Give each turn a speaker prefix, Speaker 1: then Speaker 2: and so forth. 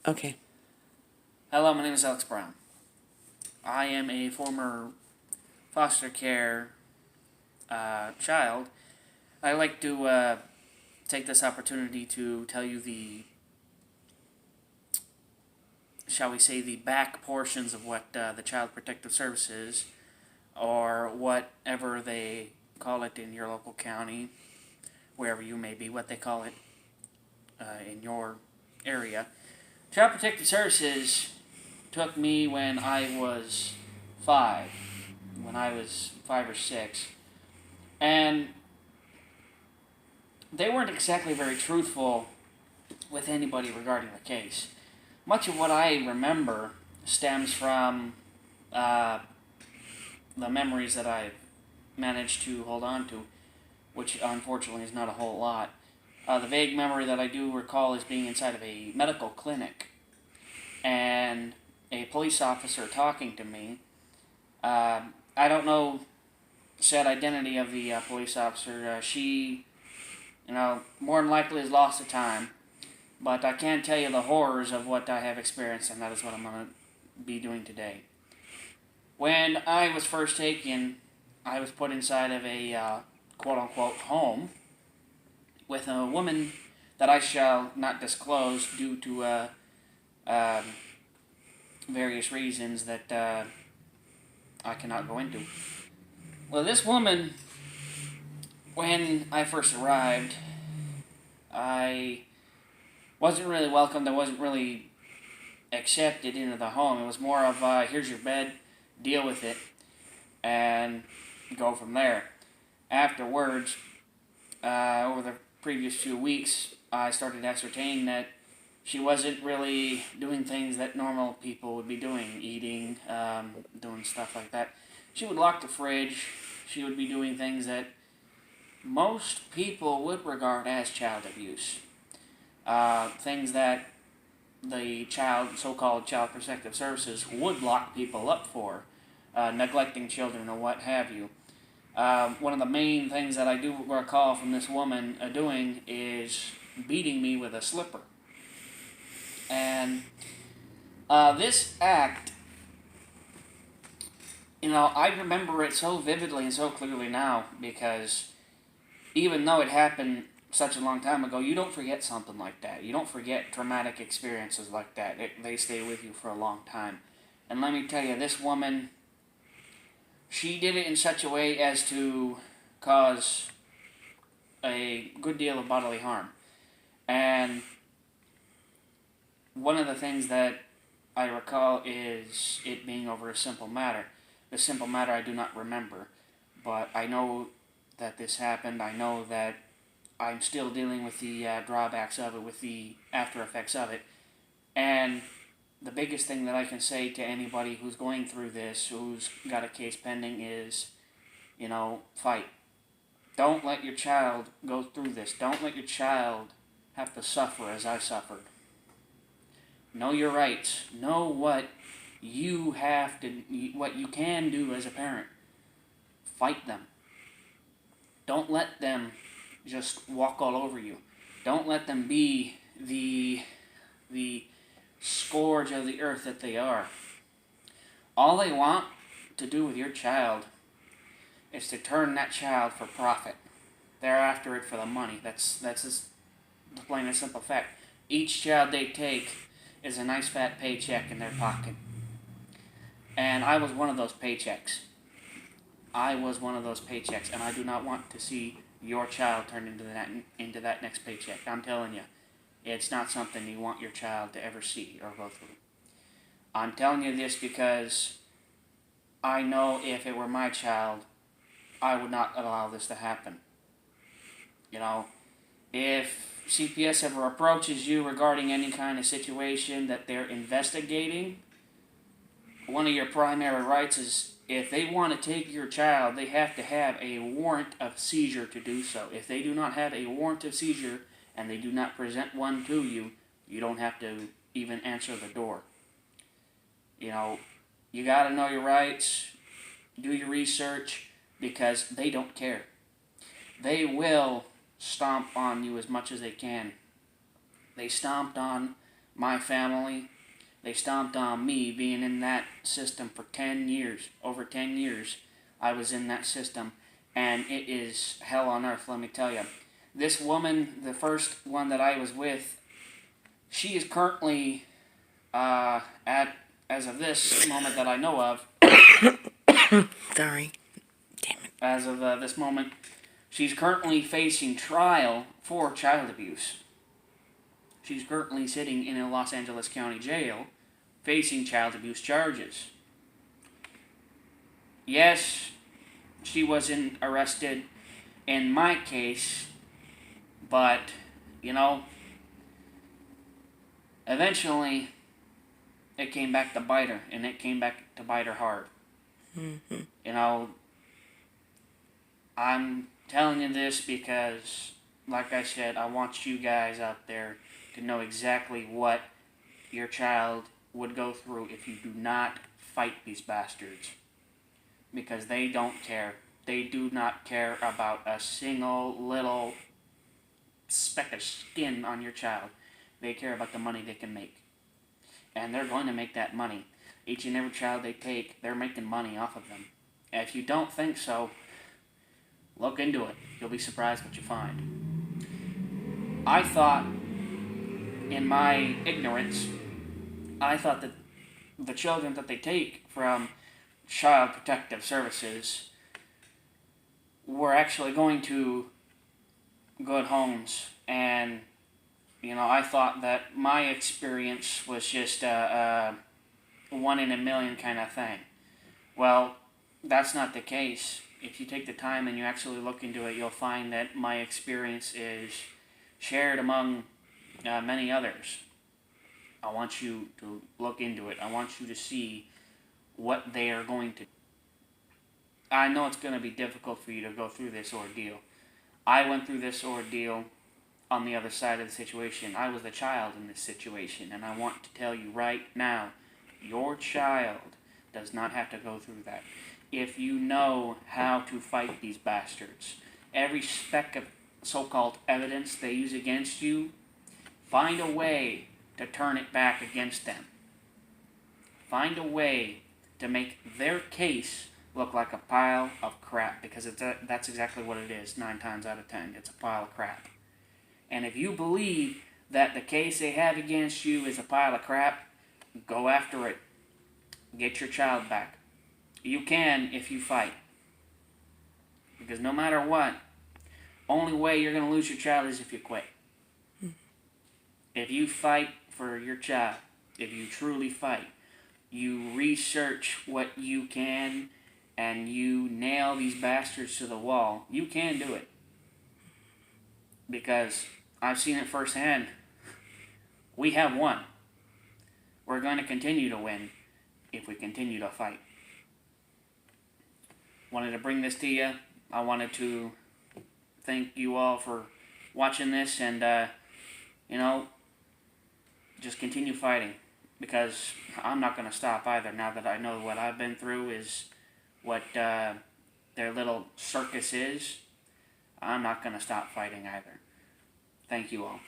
Speaker 1: Okay.
Speaker 2: Hello, my name is Alex Brown. I am a former foster care child. I like to take this opportunity to tell you shall we say, the back portions of what the Child Protective Services, or whatever they call it in your local county, wherever you may be, what they call it in your area. Child Protective Services took me when I was 5, when I was 5 or 6, and they weren't exactly very truthful with anybody regarding the case. Much of what I remember stems from uh, the memories that I've managed to hold on to, which unfortunately is not a whole lot. The vague memory that I do recall is being inside of a medical clinic and a police officer talking to me. I don't know said identity of the police officer. She, more than likely has lost the time. But I can tell you the horrors of what I have experienced, and that is what I'm going to be doing today. When I was first taken, I was put inside of a quote-unquote home with a woman that I shall not disclose due to various reasons that I cannot go into. Well, this woman, when I first arrived, I wasn't really welcomed. I wasn't really accepted into the home. It was more of, here's your bed, deal with it, and go from there. Afterwards, over the previous few weeks, I started ascertaining that she wasn't really doing things that normal people would be doing, eating, doing stuff like that. She would lock the fridge. She would be doing things that most people would regard as child abuse. Things that the so-called Child Protective Services would lock people up for, neglecting children or what have you. One of the main things that I do recall from this woman doing is beating me with a slipper. And this act, I remember it so vividly and so clearly now, because even though it happened such a long time ago, you don't forget something like that. You don't forget traumatic experiences like that. They stay with you for a long time. And let me tell you, this woman, she did it in such a way as to cause a good deal of bodily harm. And one of the things that I recall is it being over a simple matter. The simple matter I do not remember, but I know that this happened. I know that I'm still dealing with the drawbacks of it, with the after effects of it. And the biggest thing that I can say to anybody who's going through this, who's got a case pending, is, fight. Don't let your child go through this. Don't let your child have to suffer as I suffered. Know your rights. Know what you can do as a parent. Fight them. Don't let them just walk all over you. Don't let them be the scourge of the earth that they are. All they want to do with your child is to turn that child for profit. They're after it for the money. That's just the plain and simple fact. Each child they take is a nice fat paycheck in their pocket. And I was one of those paychecks. And I do not want to see your child turn into that next paycheck. I'm telling you, it's not something you want your child to ever see or go through. I'm telling you this because I know if it were my child, I would not allow this to happen. If CPS ever approaches you regarding any kind of situation that they're investigating, one of your primary rights is, if they want to take your child, they have to have a warrant of seizure to do so. If they do not have a warrant of seizure and they do not present one to you, you don't have to even answer the door. You got to know your rights, do your research, because they don't care. They will stomp on you as much as they can. They stomped on my family. They stomped on me being in that system for 10 years. Over 10 years, I was in that system. And it is hell on earth, let me tell you. This woman, the first one that I was with, she is currently, as of this moment that I know of,
Speaker 1: Sorry. Damn it.
Speaker 2: as of this moment, she's currently facing trial for child abuse. She's currently sitting in a Los Angeles County jail facing child abuse charges. Yes, she wasn't arrested in my case, but, eventually it came back to bite her, and it came back to bite her hard. I'm telling you this because, like I said, I want you guys out there to know exactly what your child would go through if you do not fight these bastards. Because they don't care. They do not care about a single little speck of skin on your child. They care about the money they can make. And they're going to make that money. Each and every child they take, they're making money off of them. And if you don't think so, look into it. You'll be surprised what you find. I thought, in my ignorance, I thought that the children that they take from Child Protective Services were actually going to good homes, and I thought that my experience was just a one in a million kind of thing. Well, that's not the case. If you take the time and you actually look into it, you'll find that my experience is shared among many others. I want you to look into it. I want you to see what they are going to do. I know it's going to be difficult for you to go through this ordeal. I went through this ordeal on the other side of the situation. I was a child in this situation, and I want to tell you right now, your child does not have to go through that. If you know how to fight these bastards, every speck of so-called evidence they use against you, find a way to turn it back against them. Find a way to make their case look like a pile of crap, because that's exactly what it is 9 times out of 10. It's a pile of crap. And if you believe that the case they have against you is a pile of crap, go after it. Get your child back. You can if you fight. Because no matter what, only way you're going to lose your child is if you quit. If you fight for your child, if you truly fight, you research what you can, and you nail these bastards to the wall, you can do it. Because I've seen it firsthand. We have won. We're going to continue to win if we continue to fight. Wanted to bring this to you. I wanted to thank you all for watching this, and just continue fighting, because I'm not going to stop either. Now that I know what I've been through is what their little circus is, I'm not going to stop fighting either. Thank you all.